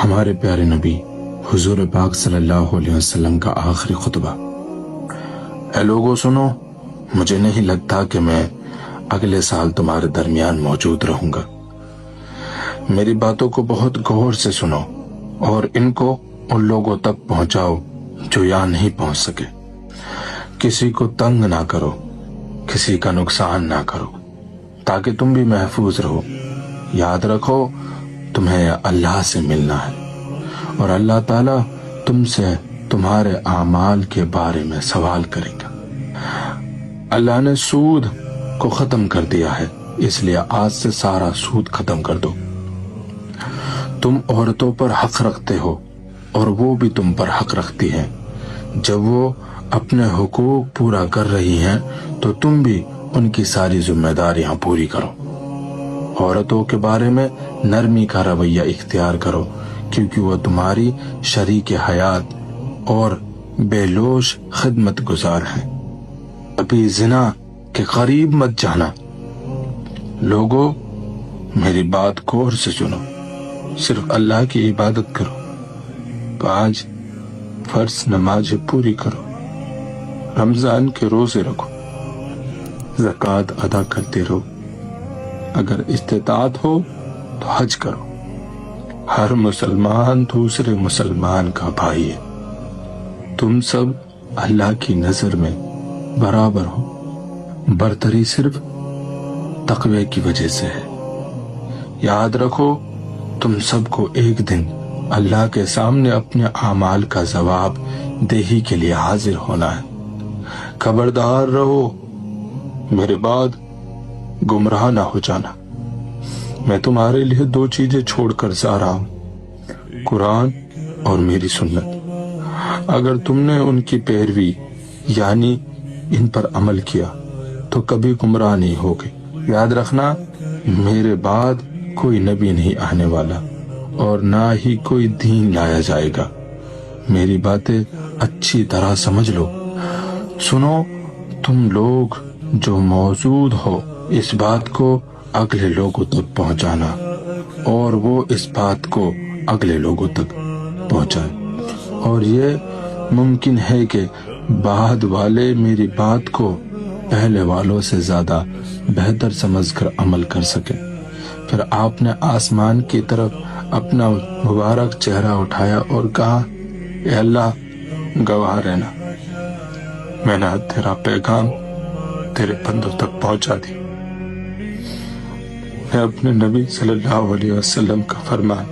ہمارے پیارے نبی حضور پاک صلی اللہ علیہ وسلم کا آخری خطبہ۔ اے لوگو سنو، مجھے نہیں لگتا کہ میں اگلے سال تمہارے درمیان موجود رہوں گا۔ میری باتوں کو بہت غور سے سنو اور ان کو ان لوگوں تک پہنچاؤ جو یہاں نہیں پہنچ سکے۔ کسی کو تنگ نہ کرو، کسی کا نقصان نہ کرو، تاکہ تم بھی محفوظ رہو۔ یاد رکھو تمہیں اللہ سے ملنا ہے، اور اللہ تعالیٰ تم سے تمہارے اعمال کے بارے میں سوال کرے گا۔ اللہ نے سود کو ختم کر دیا ہے، اس لیے آج سے سارا سود ختم کر دو۔ تم عورتوں پر حق رکھتے ہو اور وہ بھی تم پر حق رکھتی ہیں۔ جب وہ اپنے حقوق پورا کر رہی ہیں تو تم بھی ان کی ساری ذمہ داریاں پوری کرو۔ عورتوں کے بارے میں نرمی کا رویہ اختیار کرو، کیونکہ وہ تمہاری شریک حیات اور بے لوش خدمت گزار ہیں۔ ابھی زنا کے قریب مت جانا۔ لوگو میری بات غور سے سنو، صرف اللہ کی عبادت کرو، 5 فرض نمازیں پوری کرو، رمضان کے روزے رکھو، زکوٰۃ ادا کرتے رہو، اگر استطاعت ہو تو حج کرو۔ ہر مسلمان دوسرے مسلمان کا بھائی ہے۔ تم سب اللہ کی نظر میں برابر ہو، برتری صرف تقوی کی وجہ سے ہے۔ یاد رکھو تم سب کو ایک دن اللہ کے سامنے اپنے اعمال کا جواب دہی کے لیے حاضر ہونا ہے۔ خبردار رہو، میرے بعد گمراہ نہ ہو جانا۔ میں تمہارے لیے 2 چیزیں چھوڑ کر جا رہا ہوں، قرآن اور میری سنت۔ اگر تم نے ان کی پیروی یعنی ان پر عمل کیا تو کبھی گمراہ نہیں ہوگے۔ یاد رکھنا میرے بعد کوئی نبی نہیں آنے والا اور نہ ہی کوئی دین لایا جائے گا۔ میری باتیں اچھی طرح سمجھ لو۔ سنو تم لوگ جو موجود ہو، اس بات کو اگلے لوگوں تک پہنچانا اور وہ اس بات کو اگلے لوگوں تک پہنچائے، اور یہ ممکن ہے کہ بعد والے میری بات کو پہلے والوں سے زیادہ بہتر سمجھ کر عمل کر سکیں۔ پھر آپ نے آسمان کی طرف اپنا مبارک چہرہ اٹھایا اور کہا، اے اللہ گواہ رہنا، میں نے تیرا پیغام تیرے بندوں تک پہنچا دی۔ میں اپنے نبی صلی اللہ علیہ وسلم کا فرمان